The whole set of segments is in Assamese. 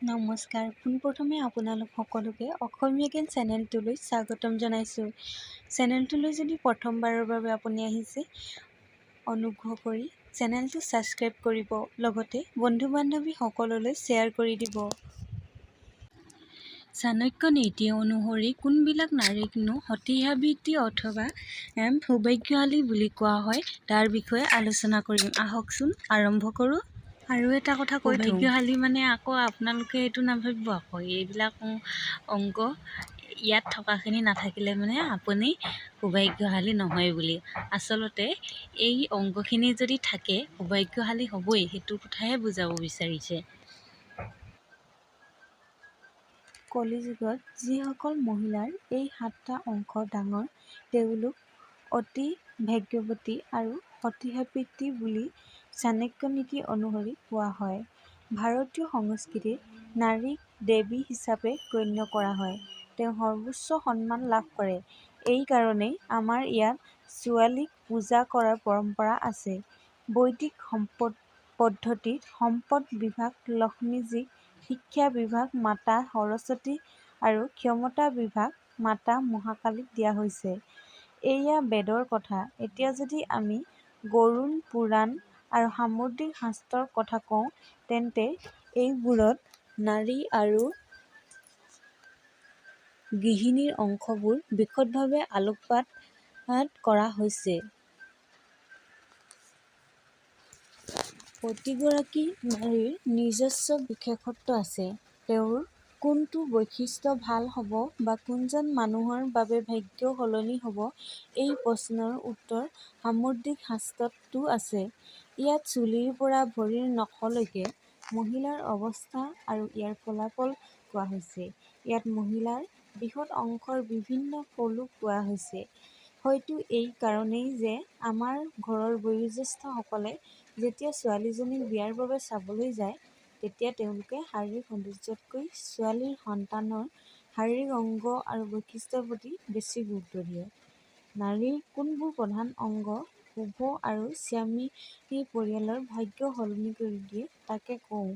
নমস্কাৰ, পোনপ্ৰথমে আপোনালোক সকলোকে অসমীয়া জ্ঞান চেনেলটোলৈ স্বাগতম জনাইছোঁ। চেনেলটোলৈ যদি প্ৰথমবাৰৰ বাবে আপুনি আহিছে, অনুগ্ৰহ কৰি চেনেলটো ছাবস্ক্ৰাইব কৰিব, লগতে বন্ধু-বান্ধৱী সকললৈ শ্বেয়াৰ কৰি দিব। চাণক্য নীতি অনুসৰি কোনবিলাক নাৰীকনো সতী অথবা সৌভাগ্যশালী বুলি কোৱা হয় তাৰ বিষয়ে আলোচনা কৰিম। আহকচোন আৰম্ভ কৰোঁ। আৰু এটা কথা কৈ থওঁ, সৌভাগ্যশালী মানে আকৌ আপোনালোকে এইটো নাভাবিব আকৌ এইবিলাক অংগ ইয়াত থকাখিনি নাথাকিলে মানে আপুনি সৌভাগ্যশালী নহয় বুলি। আচলতে এই অংগখিনি যদি থাকে সৌভাগ্যশালী হ'বই, সেইটো কথাহে বুজাব বিচাৰিছে। কলিযুগত যিসকল মহিলাৰ এই 7টা অংশ ডাঙৰ, তেওঁলোক অতি ভাগ্যৱতী আৰু সতী বুলি চাণক্য নীতি অনুসৰি কোৱা হয়। ভাৰতীয় সংস্কৃতিত নাৰীক দেৱী হিচাপে গণ্য কৰা হয়। তেওঁ সৰ্বোচ্চ সন্মান লাভ কৰে। এই কাৰণেই আমাৰ ইয়াত ছোৱালীক পূজা কৰাৰ পৰম্পৰা আছে। বৈদিক পদ্ধতিত সম্পদ বিভাগ লক্ষ্মীজীক, শিক্ষা বিভাগ মাতা সৰস্বতী আৰু ক্ষমতা বিভাগ মাতা মহাকালীক দিয়া হৈছে। এয়া বেদৰ কথা। এতিয়া যদি আমি গৰুড় পুৰাণ আৰু সামুদ্ৰিক শাস্ত্ৰৰ কথা কওঁ, তেন্তে এইবোৰত নাৰী আৰু গৃহিণীৰ অংশবোৰ বিশদভাৱে আলোকপাত কৰা হৈছে। প্ৰতিগৰাকী নাৰীৰ নিজস্ব বিশেষত্ব আছে। তেওঁৰ কোনটো বৈশিষ্ট্য ভাল হ'ব বা কোনজন মানুহৰ বাবে ভাগ্য সলনি হ'ব, এই প্ৰশ্নৰ উত্তৰ সামুদ্ৰিক শাস্ত্ৰতো আছে। ইয়াত চুলিৰ পৰা ভৰিৰ নখলৈকে মহিলাৰ অৱস্থা আৰু ইয়াৰ ফলাফল কোৱা হৈছে। ইয়াত মহিলাৰ বৃহৎ অংশৰ বিভিন্ন ফলো কোৱা হৈছে। হয়তো এই কাৰণেই যে আমাৰ ঘৰৰ বয়োজ্যেষ্ঠসকলে যেতিয়া ছোৱালীজনীক বিয়াৰ বাবে চাবলৈ যায়, তেতিয়া তেওঁলোকে শাৰীৰিক সৌন্দৰ্যতকৈ ছোৱালীৰ সন্তানৰ শাৰীৰিক অংগ আৰু বৈশিষ্ট্যৰ প্ৰতি বেছি গুৰুত্ব দিয়ে। নাৰীৰ কোনবোৰ প্ৰধান অংগ শুভ আৰু স্বামী পৰিয়ালৰ ভাগ্য সলনি কৰি দিয়ে তাকে কওঁ।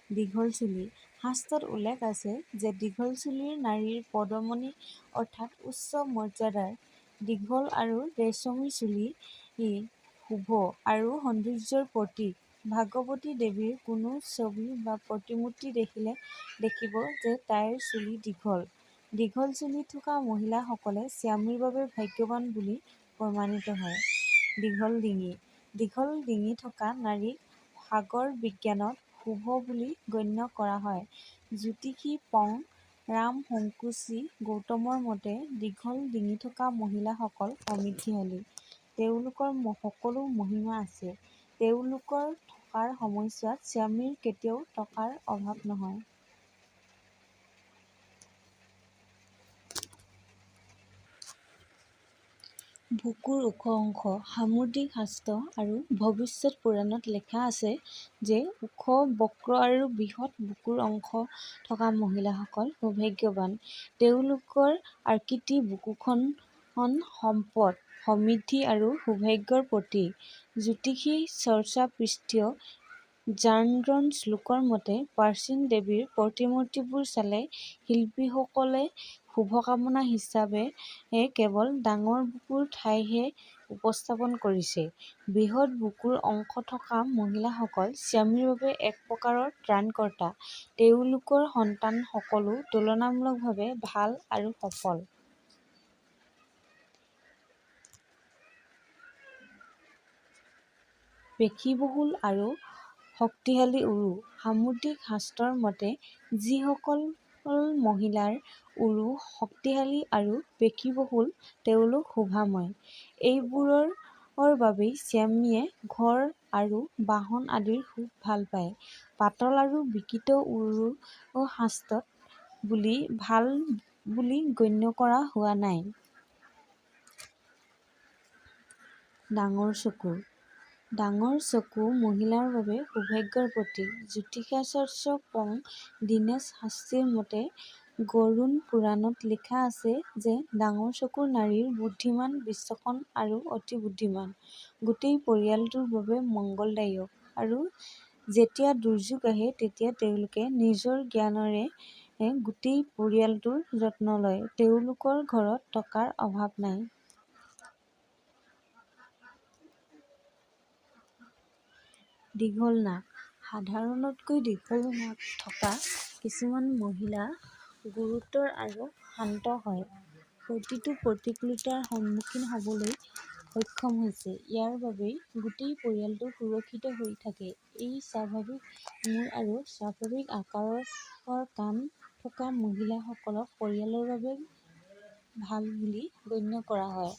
দীঘল চুলি। শাস্ত্ৰত উল্লেখ আছে যে দীঘল চুলিৰ নাৰীৰ পদমণি অৰ্থাৎ উচ্চ মৰ্যাদাৰ। দীঘল আৰু ৰেচমী চুলি শুভ আৰু সৌন্দৰ্যৰ প্ৰতীক। ভাগৱতী দেৱীৰ কোনো ছবি বা প্ৰতিমূৰ্তি দেখিলে দেখিব যে তাইৰ চুলি দীঘল। দীঘল চুলি থকা মহিলাসকলে স্বামীৰ বাবে ভাগ্যৱান বুলি প্ৰমাণিত হয়। দীঘল ডিঙি। দীঘল ডিঙি থকা নাৰীক সাগৰ বিজ্ঞানত শুভ বুলি গণ্য কৰা হয়। জ্যোতিষী পং ৰাম সংকোচি গৌতমৰ মতে দীঘল ডিঙি থকা মহিলাসকল সমৃদ্ধিশালী। তেওঁলোকৰ সকলো মহিমা আছে। তেওঁলোকৰ থকাৰ সময়ছোৱাত স্বামীৰ কেতিয়াও টকাৰ অভাৱ নহয়। বুকুৰ ওখ অংশ। সামুদ্ৰিক শাস্ত্ৰ আৰু ভৱিষ্যত পুৰাণত লিখা আছে যে ওখ, বক্ৰ আৰু বৃহৎ বুকুৰ অংশ থকা মহিলাসকল সৌভাগ্যৱান। তেওঁলোকৰ আকৃতি বুকুখন সম্পদ, সমৃদ্ধি আৰু সৌভাগ্যৰ প্ৰতীক। জ্যোতিষী চৰ্চা পৃষ্ঠীয় জাৰ্নন শ্লোকৰ মতে, প্ৰাচীন দেৱীৰ প্ৰতিমূৰ্তিবোৰ চালে শিল্পীসকলে শুভকামনা হিচাপে কেৱল ডাঙৰ বুকুৰ ঠাইহে উপস্থাপন কৰিছে। বৃহৎ বুকুৰ অংশ থকা মহিলাসকল স্বামীৰ বাবে এক প্ৰকাৰৰ ত্ৰাণকৰ্তা। তেওঁলোকৰ সন্তান সকলো তুলনামূলকভাৱে ভাল আৰু সফল। পেশীবহুল আৰু শক্তিশালী উৰু। সামুদ্ৰিক শাস্ত্ৰৰ মতে, যিসকল মহিলাৰ উৰু শক্তিশালী আৰু পেশীবহুল তেওঁলোক শোভাময়। এইবোৰৰ বাবেই স্বামীয়ে ঘৰ আৰু বাহন আদিৰ সুখ ভাল পায়। পাতল আৰু বিকৃত উৰু শাস্ত্ৰত ভাল বুলি গণ্য কৰা হোৱা নাই। ডাঙৰ চকু। ডাঙৰ চকু মহিলাৰ বাবে সৌভাগ্যৰ প্ৰতীক। জ্যোতিষাচাৰ্য পং দীনেশ শাস্ত্ৰীৰ মতে, গৰুড় পুৰাণত লিখা আছে যে ডাঙৰ চকুৰ নাৰী বুদ্ধিমান, বিচক্ষণ আৰু অতি বুদ্ধিমান। গোটেই পৰিয়ালটোৰ বাবে মংগলদায়ক আৰু যেতিয়া দুৰ্যোগ আহে তেতিয়া তেওঁলোকে নিজৰ জ্ঞানেৰে গোটেই পৰিয়ালটোৰ যত্ন লয়। তেওঁলোকৰ ঘৰত টকাৰ অভাৱ নাই। দীঘল নাক। সাধাৰণতকৈ দীঘল নাক থকা কিছুমান মহিলা গুৰুতৰ আৰু শান্ত হয়। প্ৰতিটো প্ৰতিকূলতাৰ সন্মুখীন হ'বলৈ সক্ষম হৈছে। ইয়াৰ বাবেই গোটেই পৰিয়ালটো সুৰক্ষিত হৈ থাকে। এই স্বাভাৱিক মূৰ আৰু স্বাভাৱিক আকাৰৰ কাণ থকা মহিলাসকলক পৰিয়ালৰ বাবে ভাল বুলি গণ্য কৰা হয়।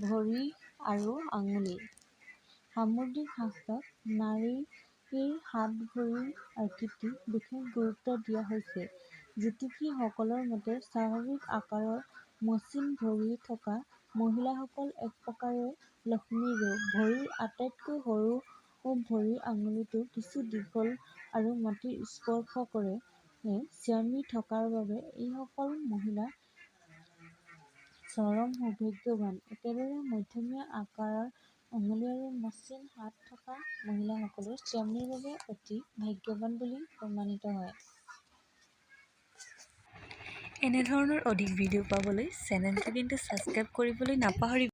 ভৰি আৰু আঙুলি। সামুদ্ৰিক শাস্ত্ৰত নাৰীৰ হাত-ভৰিৰ আকৃতিক বিশেষ গুৰুত্ব দিয়া হৈছে। জ্যোতিষীসকলৰ মতে, স্বাভাৱিক আকাৰৰ মসৃণ ভৰি থকা মহিলাসকল এক প্ৰকাৰে লক্ষ্মীৰ ৰূপ। ভৰিৰ আটাইতকৈ সৰু ভৰিৰ আঙুলিটো কিছু দীঘল আৰু মাটিৰ স্পৰ্শ কৰে। স্বামী থকাৰ বাবে এইসকল মহিলা চৰম সৌভাগ্যৱান। একেদৰে, মধ্যমীয়া আকাৰৰ আঙুলি আৰু মসৃণ হাত থকা মহিলাসকলো স্বামীৰ বাবে অতি ভাগ্যৱান বুলি প্ৰমাণিত হয়। এনে ধৰণৰ অধিক ভিডিঅ' পাবলৈ চেনেলটো কিন্তু ছাবস্ক্ৰাইব কৰিবলৈ নাপাহৰিব।